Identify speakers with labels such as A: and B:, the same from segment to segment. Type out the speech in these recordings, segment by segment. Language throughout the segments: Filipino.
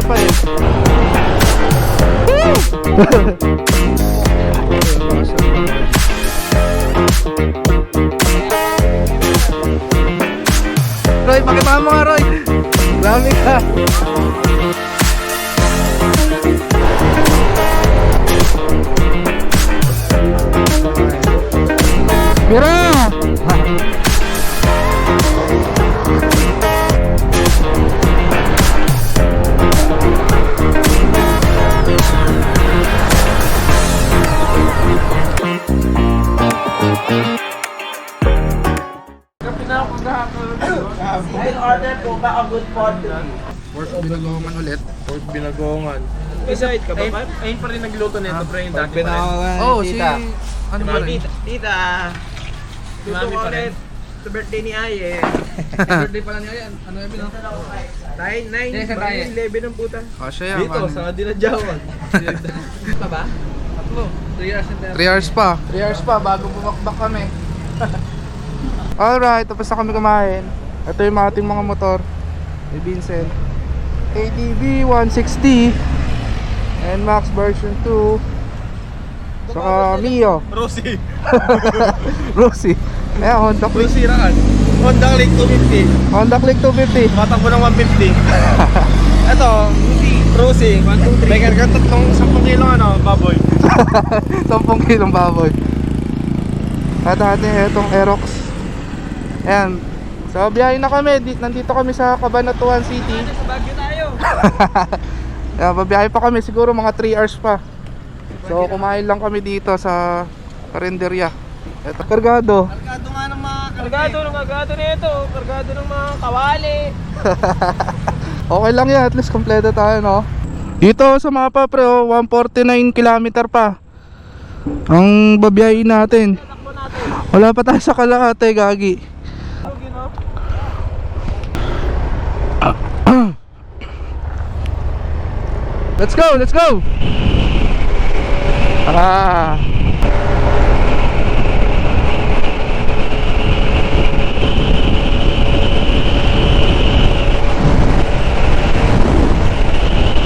A: pa eh. Roy, pakita mo nga Roy. Grabe ka. Mira!
B: In order po ba a good pot?
A: Pork binagongan ulit.
C: Pork binagongan. Excited ka ba? Ayun pa rin nagluto nito, pre, yung dati pa rin.
A: Oh, si... Ano ba rin?
B: Tita,
C: Si Mami pa rin.
B: sa birthday ni Aye.
A: Birthday pala niya yan. Ano yung binang?
B: 9, 11 ang puta.
A: Kasya yan.
C: Dito, sa dinadyawan.
B: Pa ba?
C: 3 years and
A: 3 hours pa. 3 hours pa bago bumakbak kami. Alright, tapos na kami kumain. Ito yung ating mga motor. Ni Vincent. ADB 160 NMAX version 2. Saka Mio.
C: Rosie.
A: Rosie. Ayan, Honda Click.
C: Rosie Raan. Honda Click 250.
A: Honda Click 250.
C: Matakbo ng 150. Ito, Rosie. 1, 2, 3. May karga tatlong 10 kilo baboy.
A: 10 kilong baboy. At atin itong Aerox. Ayan. So biyahe na kami. Nandito kami sa Cabanatuan City.
B: Sa Baguio tayo.
A: Ayan, babiyahe pa kami. Siguro mga 3 hours pa. So kumain lang kami dito sa karinderya. Ito, kargado.
B: Kargado nga ng mga kargado nito. Kargado ng mga kawali.
A: Okay lang yan. At least kompleto tayo, no? Dito sa mapa, pre, 149 kilometer pa ang babiyahin natin. Wala pa tayo sa Kalahati, gagi. Let's go, let's go. Tara.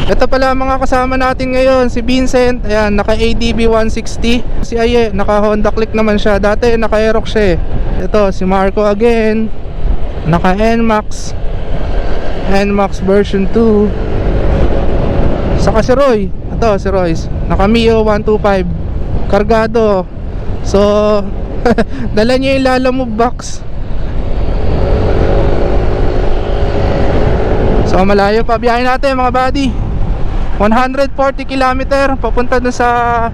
A: Ito pala mga kasama natin ngayon, si Vincent, ayan, naka ADB 160. Si Aye, naka Honda Click naman siya. Dati naka Aerox siya eh. Ito, si Marco again, naka NMAX version 2. Saka si Roy, ito si Royce, naka Mio 125. Kargado. So, dala niya yung Lalamove box. So malayo pa biyahe natin mga buddy. 140 km papunta dun sa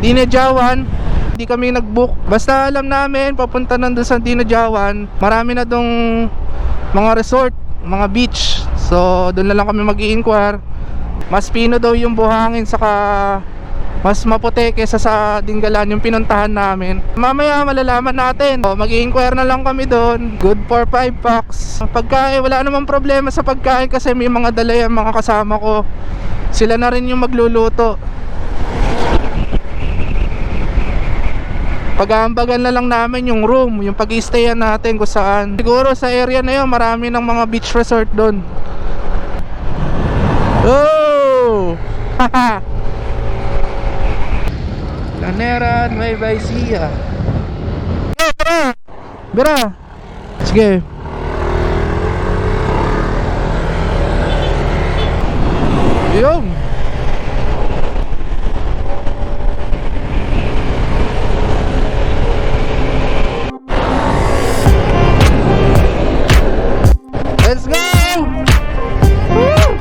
A: Dinajawan. Hindi kami nag-book. Basta alam namin papunta nandun sa Dinajawan, marami na dong mga resort, mga beach. So doon na lang kami mag-i-inquire. Mas pino daw yung buhangin, saka mas maputi kesa sa Dingalan yung pinuntahan namin. Mamaya malalaman natin. Mag-i-inquire na lang kami doon. Good for 5 packs. Pagkain, wala namang problema sa pagkain kasi may mga dala yung mga kasama ko. Sila na rin yung magluluto. Pag-aambagan na lang namin yung room, yung pag-i-stayan natin kung saan. Siguro sa area na yun marami ng mga beach resort doon. Oh! Haha! Lanera, Nueva Ecija. Bira! Bira! Sige. Yung let's go! Woo!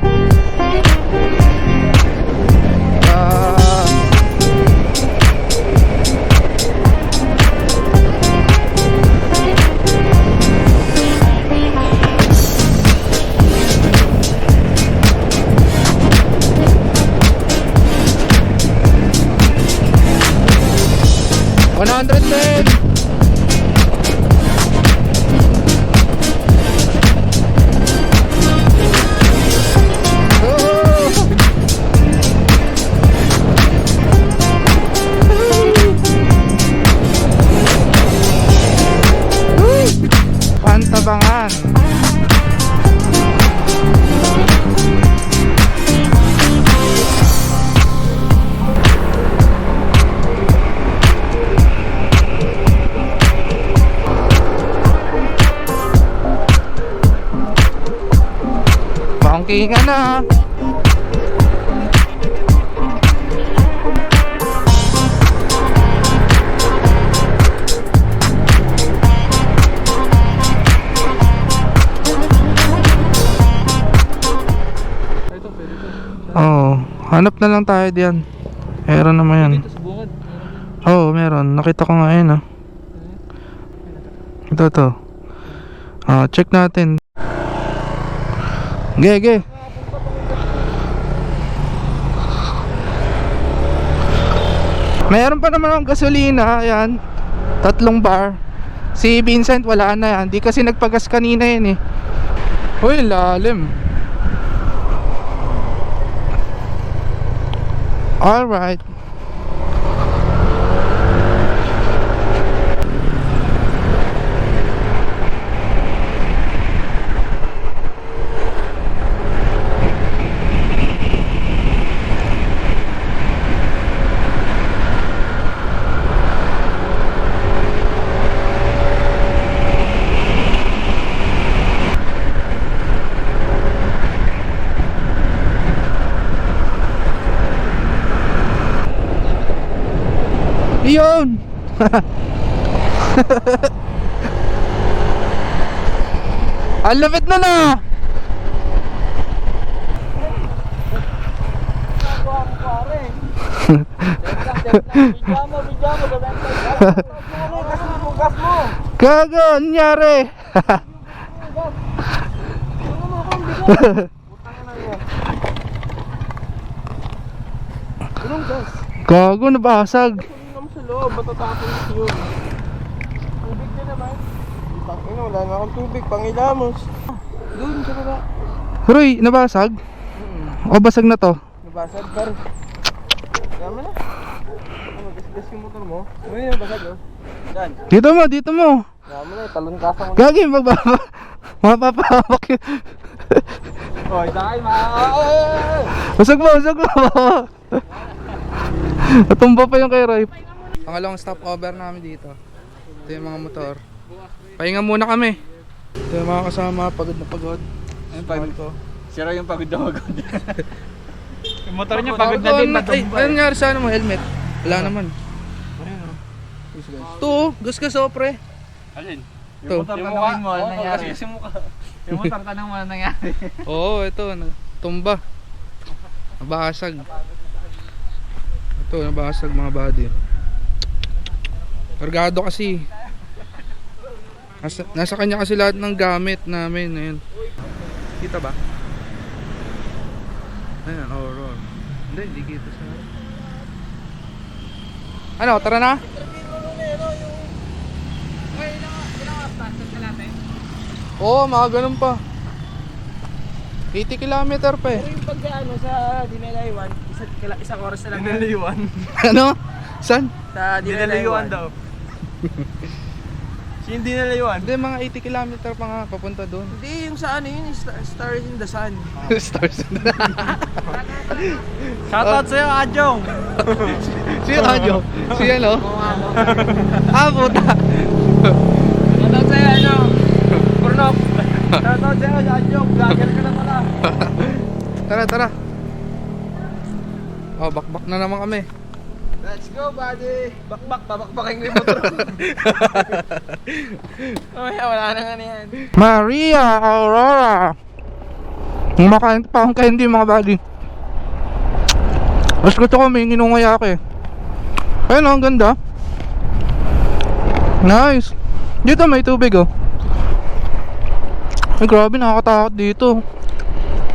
A: 110. Pantabangan. Pangkingan na. Oo, hanap na lang tayo diyan. Meron naman yan. Oo, meron. Nakita ko nga yun, ah. Ito. Check natin. Ge. Meron pa naman ang gasolina, ayan. 3 bar. Si Vincent wala na yan. Di kasi nagpagas kanina yan eh. Uy, lalim. Alright. Yun. Ang lapit na na. Gago, nangyari. Gago, nabasag.
B: Sa loob, matatapon yun. Tubig na naman. Ina, wala na akong tubig, pangilamos. Doon sa baba.
A: Roy, nabasag? O basag na to?
B: Nabasag par. Tama na. Magasgas yung motor mo. Ano yun, nabasag oh. Yan.
A: Dito mo.
B: Tama na, talon kasa mo.
A: Gagi, mapapahawak yun.
B: Hoy, dahil
A: Usag mo. Natumba pa yung kay Roy. Pangalawang stopover namin dito. Ito yung mga motor. Pahinga muna kami. Ito yung mga kasama, pagod na pagod.
B: Ayun, pagod ko. Sira yung pagod na pagod. Yung motor niya pagod na din,
A: Ay, ano nangyari sa ano mo, helmet? Wala naman. Ito, gasgas o pre.
B: Alin?
A: Ito.
B: Yung motor tanongin mo, ano nangyari? Yung motor tanong mo, ano nangyari?
A: Oo, ito, tumba. Nabasag. Ito, nabasag mga body. Kargado kasi. Nasa kanya kasi lahat ng gamit namin. Ayun. Kita ba? Ayun, roll. Hindi kita sa... Ano, tara na? Oo, mga ganun pa. 80 kilometer pa eh.
B: Pero yung pagka ano sa Dinalaywan, isang oras na lang. Dinalaywan?
A: Ano? Saan?
B: Sa Dinalaywan daw. Yung Dinalaywan?
A: Hindi, mga 80 kilometer pa nga papunta doon.
B: Hindi, yung sa ano yun, Stars in the Sun.
A: Stars.
B: Shoutout sa'yo, Adjong!
A: Si Adjo? Si ano? Puta.
B: Shoutout sa'yo, ano? Purnop! Shoutout sa'yo, Adjong! Vlogger ka na pala!
A: Tara. Oh, bakbak na naman kami.
B: Let's go, buddy! Babakbakin ko yung motor ko. Wala na nga yan.
A: Maria Aurora. Kumakain pa akong candy mga buddy. Mas gusto ko may ginungaya ako eh. Ayun, ang ganda. Nice. Dito may tubig oh. Ay grabe, nakakatakot dito.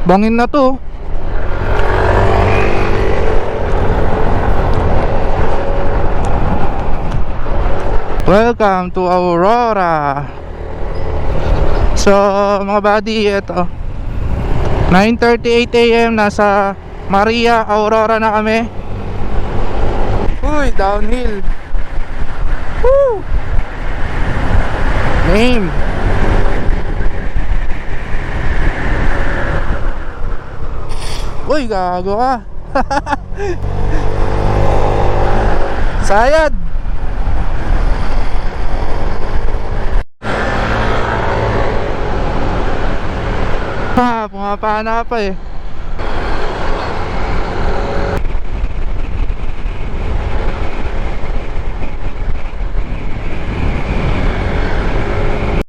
A: Bangin na to. Welcome to Aurora. So mga buddy, ito 9:38 AM nasa Maria Aurora na kami. Uy, downhill. Woo! Name. Uy, gago ka. Sayad. Ha, pumapana pa eh.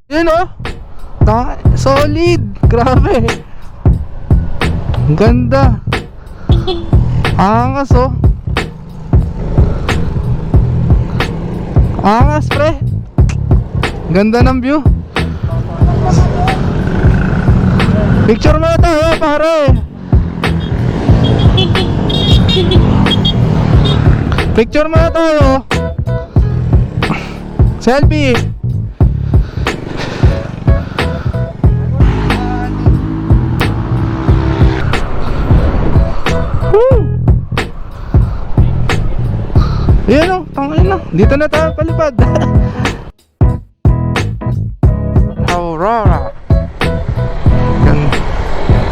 A: Yun oh. Solid. Grabe. Ang ganda. Angas oh. Angas pre. Ganda ng view. Picture mo tayo pare. Picture mo tayo. Selfie. Woo! Ayan o, tangin na. Dito na tayo palipad. Aurora.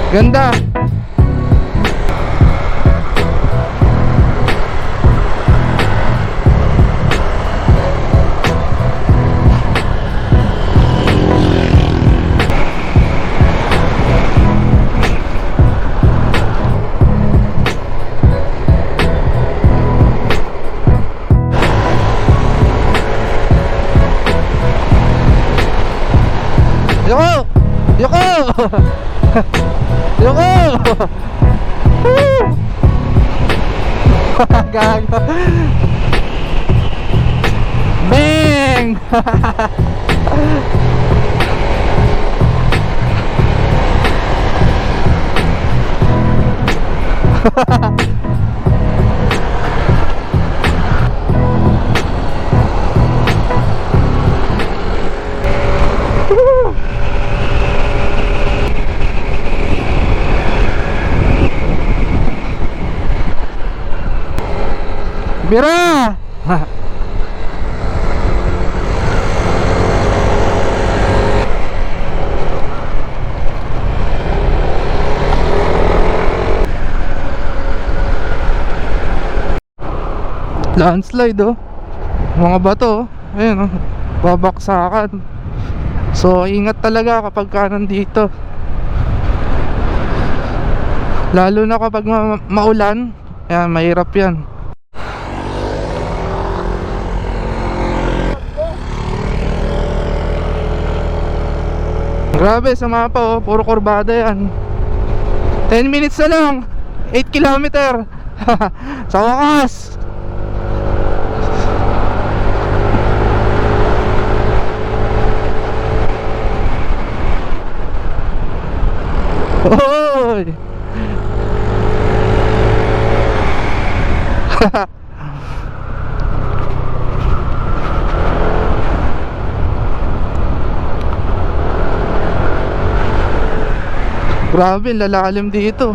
A: Ganda. Yoko! Yoko! Yoko! Woo! Gago. Bang! Bira! Landslide oh. Mga bato oh. Ayun oh. Babaksakan. So ingat talaga kapag ka nandito. Lalo na kapag maulan. Yan, mahirap yan. Grabe sa mapa oh, puro kurbada yan. 10 minutes na lang 8 kilometer. Sa wakas. Oy. Grabe, lalalim dito.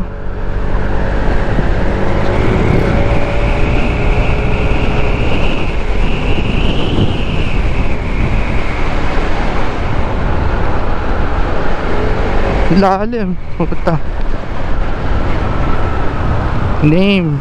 A: Lalim. Puta. Name.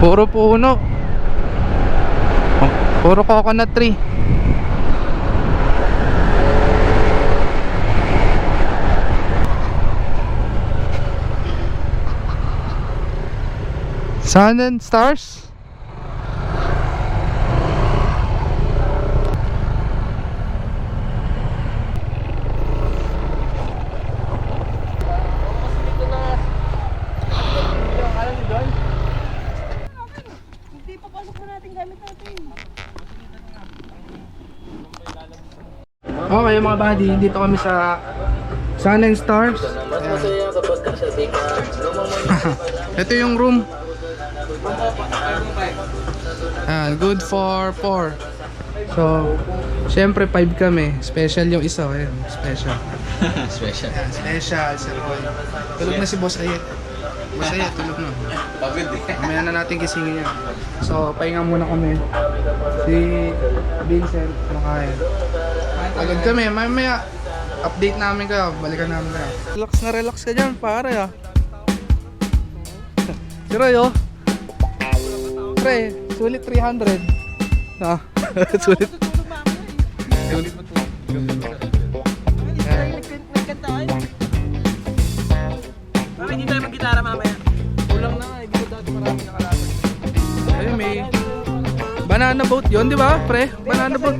A: Puro puno. Oh, puro coconut tree. Sun and stars. Okay mga buddy, dito kami sa Sun and Stars. Ito yung room. Good for 4. So, syempre 5 kami. Special yung isa. Ayan, special.
C: Special.
A: Ayan, special, Sir Roy. Tulog na si Boss Ayet. Boss Ayet, tulog na.
C: Pagod eh.
A: Mamaya na natin gisingin yan. So, pahinga muna kami. Si Vincent, kumakain. Agad kami, mamaya update namin kayo, balikan namin kayo. Relax ka dyan, pare ah. Si Roy oh. Pre, sulit 300. Ah, sulit. Sulit mo to.
B: Mami, hindi tayo mag-gitara mamaya. Kulang na nga, hindi ko dati marami nakalaban.
A: Ayun, may banana boat yun, di ba, pre? Banana boat.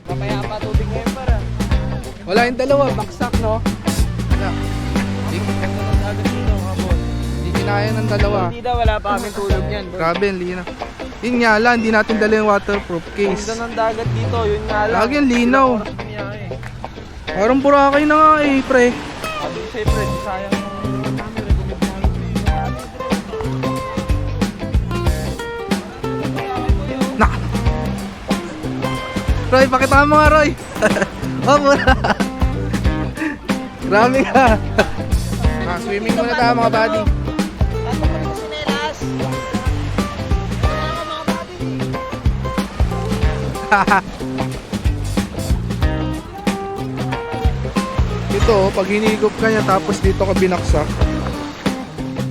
B: Mamaya pa tubig ngayon para.
A: Wala yung dalawa, baksak, no? Yeah.
B: Agad dito, kapon.
A: Hindi kinaya ng dalawa.
B: Hindi daw, wala pa kaming tulog yan, bro.
A: Grabe, ang linaw. Yun nga lang, hindi natin dala yung waterproof case.
B: Ganda ng dagat dito, yun nga lang.
A: Lagi ang linaw.
B: Ilang oras bumiyahe.
A: Parang Boracay na nga eh, pre.
B: Sabi ko sa'yo, Fred, sayang yung namin, recommend namin.
A: Nak! Roy, pakita mo nga, Roy. Oh, mura. Grabe ka. Swimming muna tayo mga buddy. Ito, pag hinigop ka niya tapos dito ka binaksak,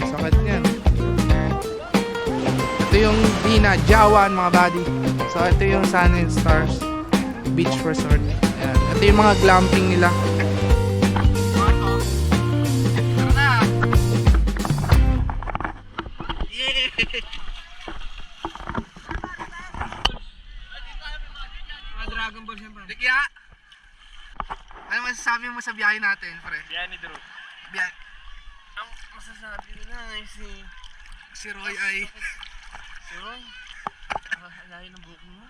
A: sakit niyan. Ito yung Dina Jawan mga buddy. So ito yung Sun and Stars Beach Resort. Ayan. Ito yung mga glamping nila.
B: Dragon Ball siyempre.
A: Dikya! Ano masasabi mo sa biyahe natin, pre?
B: Yan ni Drew.
A: Biyahe.
B: Ang masasabi ko na ay
A: Si Roy ay...
B: Si Roy. Layo ng booking mo.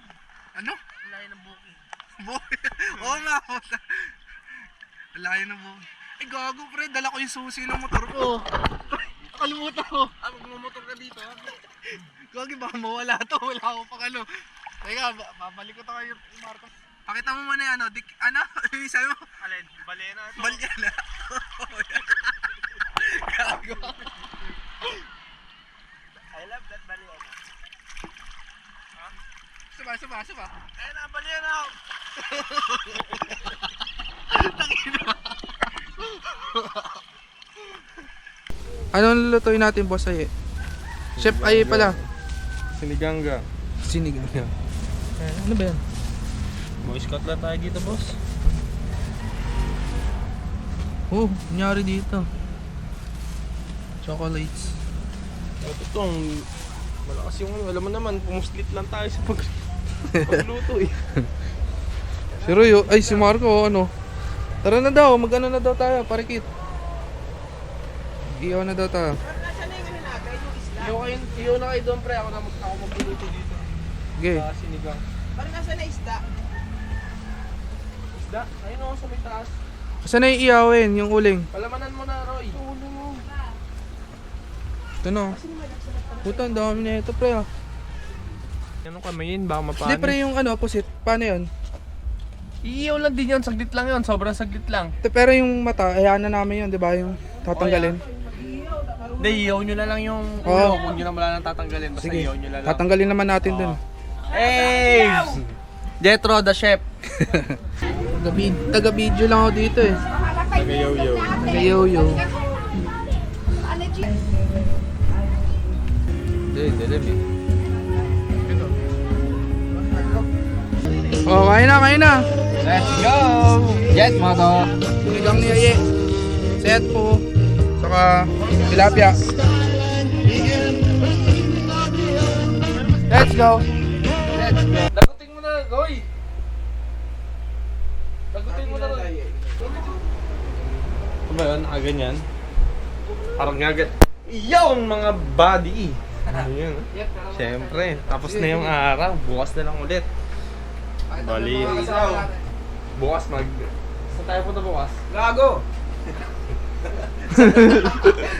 A: Ano?
B: Layo ng booking.
A: Oo nga. Layo na mo. Eh gago pre, dala ko yung susi ng motor ko. Nakalimutan ko.
B: Magmumotor ka dito.
A: Gagi baka mawala to, wala ako pang ano. Teka, babalik ko to kayo Marco. Pakita mo muna yung ano, ano? Sabi mo?
B: Alin? Balena ito.
A: Balyana. Gago.
B: I love that balena.
A: Suba.
B: Ayun na, balena.
A: Anong lulutuin natin, boss Aye? Chef Aye pala.
C: Siniganga.
A: Sinigang. Ano ba yan?
B: Boy Scout lang tayo dito, boss.
A: Oh, nangyari dito. Chocolates.
C: Itong malakas yung ano, alam mo naman, pumuslit lang tayo sa pagluto eh.
A: Si Roy, ay si Marco, ano? Tara na daw, mag-ano na daw tayo, parikit. Iyaw na daw tayo.
B: Iyo na kayo doon, pre. Ako magluluto dito.
A: Okay.
B: Sa sinigang. Parang nasa na isda? Isda? Ayun ako sa may taas.
A: Saan na yung iyawin, yung uling?
B: Palamanan mo na, Roy.
A: Ito na. Puta, ang dami na ito, pre.
B: Anong kamayin? Baka mapano.
A: Hindi, pre, yung ano, opposite. Paano yun?
B: Iiyaw lang din yun. Saglit lang yun. Sobrang saglit lang.
A: Pero yung mata, ayahan na namin yun, di ba? Yung tatanggalin.
B: Hindi, iiyaw nyo na lang yung
A: Oo.
B: ulo. Huwag nyo na wala nang tatanggalin. Basta
A: Sige,
B: iiyaw nyo na lang.
A: tatanggalin naman natin dun.
B: Hey! Jetro, the chef.
A: Taga-video lang ako dito eh.
C: Taga-yo-yo.
A: Taga-yo-yo.
C: Dilim eh.
A: Oh, kain na.
B: Let's go! Jet mo to.
A: Sinigang ni Aye. Set po. Saka tilapia. Let's go.
B: Dagutin mo na, Roy. Dagutin mo na, Roy.
C: Ano ba yun? Ganyan? Parang ngagat. Iyon mga body. Ano yun? Siyempre. Tapos na yung araw. Bukas na lang ulit. Bali. Bukas Saan tayo punta bukas?
B: Gago!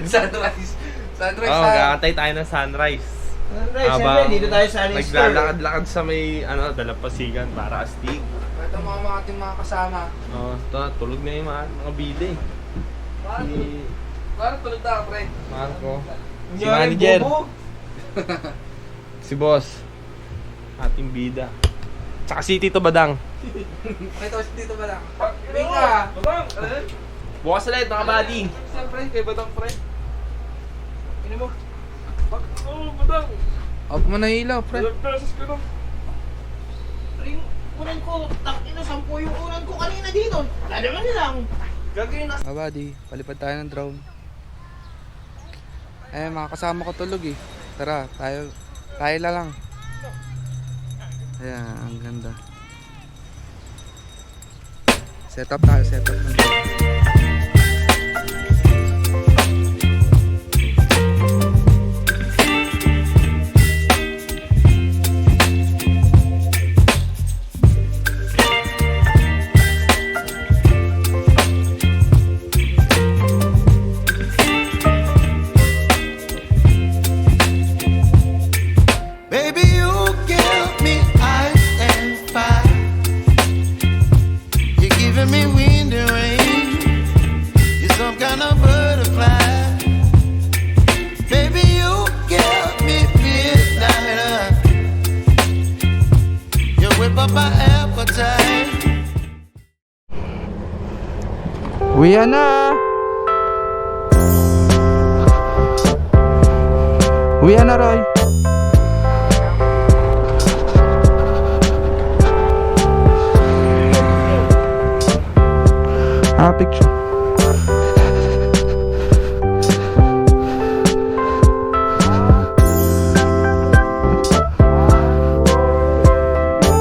A: Sunrise. Sunrise
C: Oh, magkakantay tayo ng sunrise.
B: Sunrise, siyempre, dito tayo sa Alice Store.
C: Naglalakad-lakad sa may dalampasigan para astig.
A: Ito mga ating mga kasama.
C: Oh, ito, tulog na yung mga bida eh.
A: Parang tulog na, pre.
C: Marco. Si
B: Kunyari,
C: manager.
B: bobo.
C: Si boss. Ating bida. Tsaka si Tito Badang.
A: Ito, dito ba lang? Bika!
C: Bukas ulit mga buddy.
A: Saan, pre? Kay Badang, pre? Ini mo?
C: Badang.
A: Off mo na ilaw, pre.
C: Beses ka lang.
B: Yung unan ko, takina, 10 yung unan ko kanina dito. Lalaman nilang. Gagawin na.
A: Buddy, palipad tayo ng drone. Mga kasama ko tulog eh. Tara, tayo na lang. Ayan, ang ganda. Set up tayo, set up.
D: Baby, you give me ice and fire. You're giving me wind and rain. You're some kind of butterfly. Baby, you give me midnight. You whip up my appetite.
A: Uwi na! Uwi na, Roy. Picture.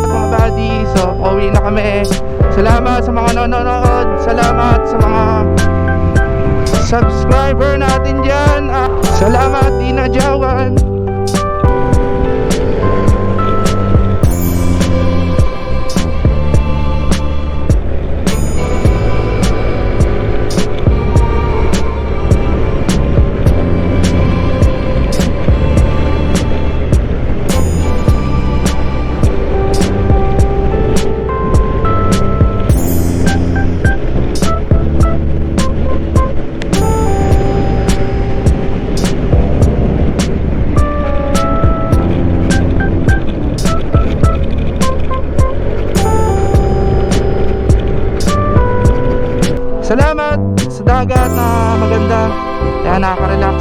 A: Mga buddy, so pauwi na kami. Salamat sa mga nanonood. Salamat sa mga subscriber natin dyan. Salamat, Dina Jawan. Salamat sa dagat na maganda. Kaya nakaka-relax.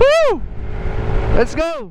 A: Woo! Let's go!